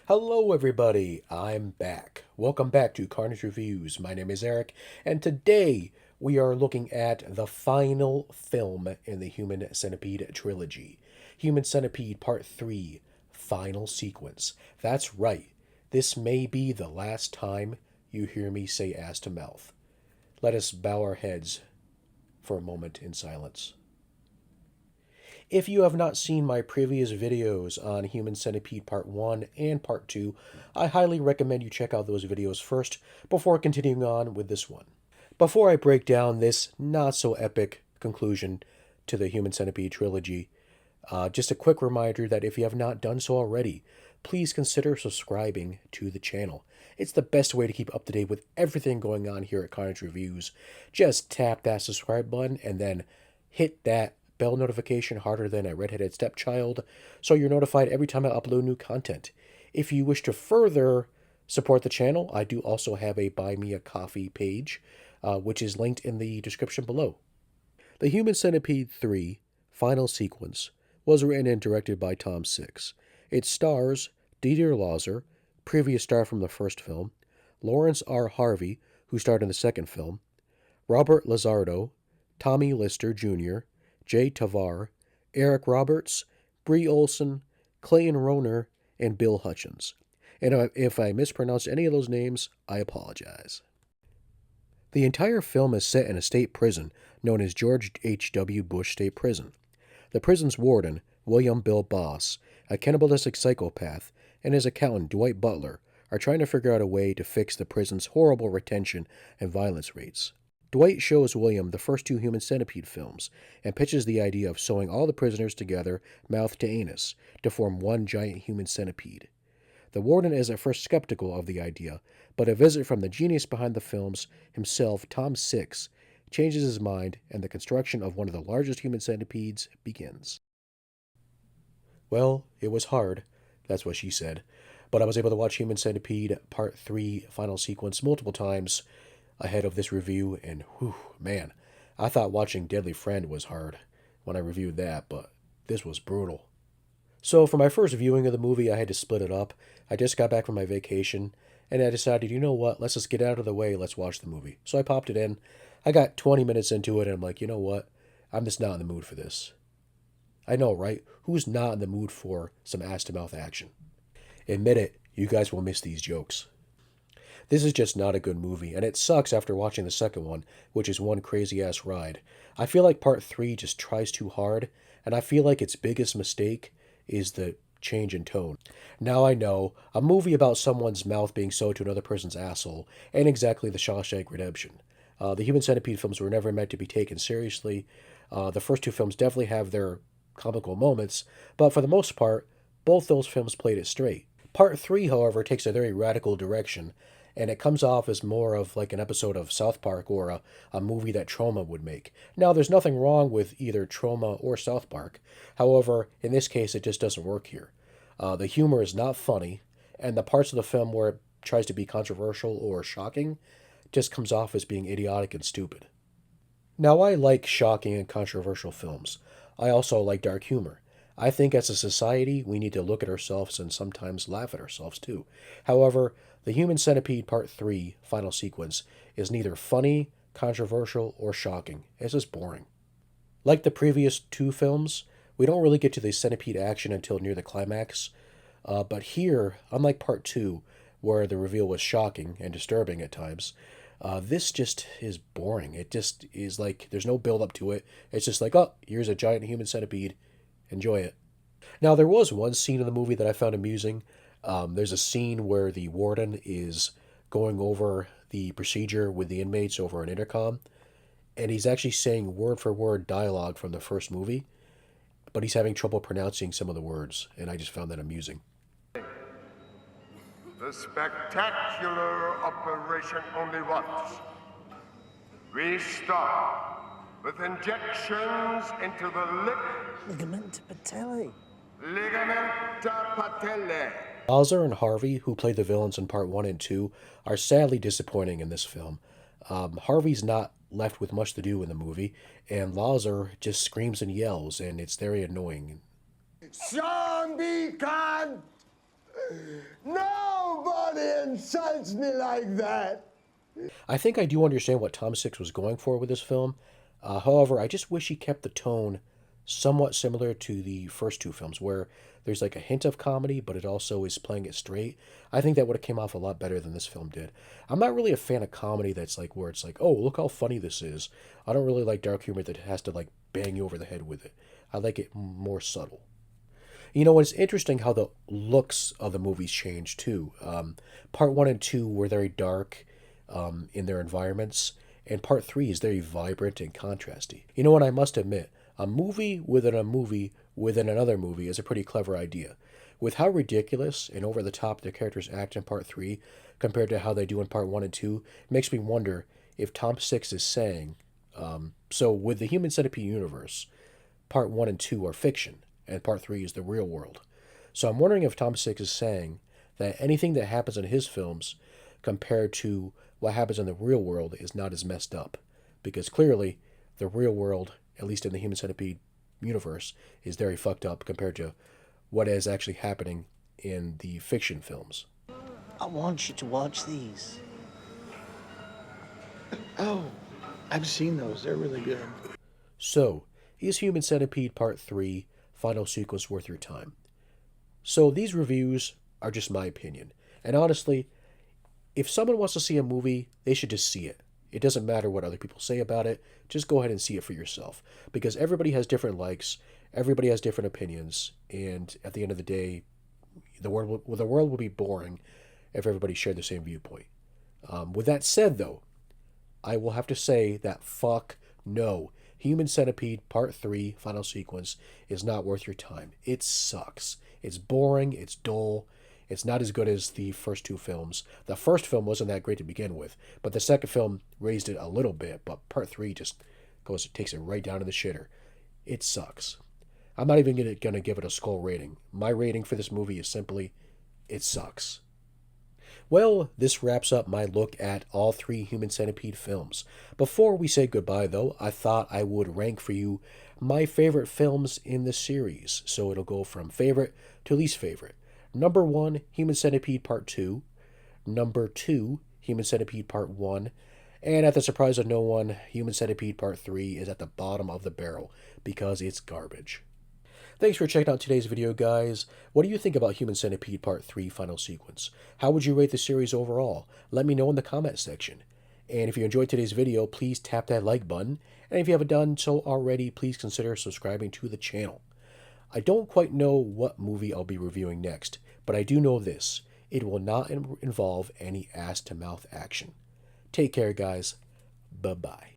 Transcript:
Hello, everybody. I'm back. Welcome back to Carnage Reviews. My name is Eric, and today we are looking at the final film in the Human Centipede trilogy Human Centipede Part 3 Final Sequence. That's right. This may be the last time you hear me say ass to mouth. Let us bow our heads for a moment in silence. If you have not seen my previous videos on Human Centipede Part 1 and Part 2, I highly recommend you check out those videos first before continuing on with this one. Before I break down this not-so-epic conclusion to the Human Centipede trilogy, just a quick reminder that if you have not done so already, please consider subscribing to the channel. It's the best way to keep up to date with everything going on here at Carnage Reviews. Just tap that subscribe button and then hit that bell notification harder than a redheaded stepchild so you're notified every time I upload new content. If you wish to further support the channel, I do also have a Buy Me a Coffee page, which is linked in the description below. The Human Centipede 3 Final Sequence was written and directed by Tom Six. It stars Dieter Lauser, previous star from the first film, Lawrence R. Harvey, who starred in the second film, Robert Lazardo, Tommy Lister Jr., Jay Tavar, Eric Roberts, Bree Olson, Clayton Roner, and Bill Hutchins. And if I mispronounced any of those names, I apologize. The entire film is set in a state prison known as George H.W. Bush State Prison. The prison's warden, William Bill Boss, a cannibalistic psychopath, and his accountant, Dwight Butler, are trying to figure out a way to fix the prison's horrible retention and violence rates. Dwight shows William the first two Human Centipede films and pitches the idea of sewing all the prisoners together, mouth to anus, to form one giant human centipede. The warden is at first skeptical of the idea, but a visit from the genius behind the films himself, Tom Six, changes his mind and the construction of one of the largest human centipedes begins. Well, it was hard, that's what she said, but I was able to watch Human Centipede Part 3 Final Sequence multiple times ahead of this review, and whew, man, I thought watching Deadly Friend was hard when I reviewed that, but this was brutal. So for my first viewing of the movie, I had to split it up. I just got back from my vacation, and I decided, you know what, let's just get out of the way, let's watch the movie. So I popped it in. I got 20 minutes into it, and I'm like, you know what, I'm just not in the mood for this. I know, right? Who's not in the mood for some ass-to-mouth action? Admit it, you guys will miss these jokes. This is just not a good movie, and it sucks after watching the second one, which is one crazy-ass ride. I feel like Part 3 just tries too hard, and I feel like its biggest mistake is the change in tone. Now I know, a movie about someone's mouth being sewed to another person's asshole ain't exactly the Shawshank Redemption. The Human Centipede films were never meant to be taken seriously. The first two films definitely have their comical moments, but for the most part, both those films played it straight. Part 3, however, takes a very radical direction, and it comes off as more of like an episode of South Park or a movie that Trauma would make. Now, there's nothing wrong with either Trauma or South Park. However, in this case, it just doesn't work here. The humor is not funny, and the parts of the film where it tries to be controversial or shocking just comes off as being idiotic and stupid. Now, I like shocking and controversial films. I also like dark humor. I think as a society, we need to look at ourselves and sometimes laugh at ourselves too. However, the Human Centipede Part 3 Final Sequence is neither funny, controversial, or shocking. It's just boring. Like the previous two films, we don't really get to the centipede action until near the climax. But here, unlike Part 2, where the reveal was shocking and disturbing at times, this just is boring. It just is like there's no build up to it. It's just like, oh, here's a giant human centipede. Enjoy it. Now, there was one scene in the movie that I found amusing. There's a scene where the warden is going over the procedure with the inmates over an intercom, and he's actually saying word for word dialogue from the first movie, but he's having trouble pronouncing some of the words, and I just found that amusing. The spectacular operation only once. We start with injections into the lip. Ligament patellae. Ligamenta patellae. Bowser and Harvey, who played the villains in Part 1 and 2, are sadly disappointing in this film. Harvey's not left with much to do in the movie, and Lazar just screams and yells, and it's very annoying. Zombie God! Nobody insults me like that. I think I do understand what Tom Six was going for with this film. However, I just wish he kept the tone somewhat similar to the first two films, where there's like a hint of comedy, but it also is playing it straight. I think that would have came off a lot better than this film did. I'm not really a fan of comedy that's like where it's like, oh, look how funny this is. I don't really like dark humor that has to like bang you over the head with it. I like it more subtle. You know, it's interesting how the looks of the movies changed too. Part one and two were very dark in their environments, and part three is very vibrant and contrasty. You know what? I must admit, a movie within a movie within another movie is a pretty clever idea. With how ridiculous and over the top the characters act in part three compared to how they do in part one and two, it makes me wonder if Tom Six is saying, so with the Human Centipede universe, part one and two are fiction, and part three is the real world. So I'm wondering if Tom Six is saying that anything that happens in his films compared to what happens in the real world is not as messed up. Because clearly, the real world, at least in the Human Centipede universe, is very fucked up compared to what is actually happening in the fiction films. I want you to watch these. Oh, I've seen those. They're really good. So, is Human Centipede Part 3 final sequence worth your time? So, these reviews are just my opinion. And honestly, if someone wants to see a movie, they should just see it. It doesn't matter what other people say about it. Just go ahead and see it for yourself. Because everybody has different likes, everybody has different opinions, and at the end of the day, the world will be boring if everybody shared the same viewpoint. With that said, though, I will have to say that fuck no. Human Centipede Part 3 final sequence is not worth your time. It sucks. It's boring, it's dull, it's not as good as the first two films. The first film wasn't that great to begin with, but the second film raised it a little bit, but Part 3 just takes it right down to the shitter. It sucks. I'm not even going to give it a skull rating. My rating for this movie is simply, it sucks. Well, this wraps up my look at all three Human Centipede films. Before we say goodbye, though, I thought I would rank for you my favorite films in the series. So it'll go from favorite to least favorite. Number 1, Human Centipede Part 2. Number 2, Human Centipede Part 1. And at the surprise of no one, Human Centipede Part 3 is at the bottom of the barrel because it's garbage. Thanks for checking out today's video, guys. What do you think about Human Centipede Part 3 final sequence? How would you rate the series overall? Let me know in the comment section. And if you enjoyed today's video, please tap that like button. And if you haven't done so already, please consider subscribing to the channel. I don't quite know what movie I'll be reviewing next, but I do know this. It will not involve any ass-to-mouth action. Take care, guys. Bye-bye.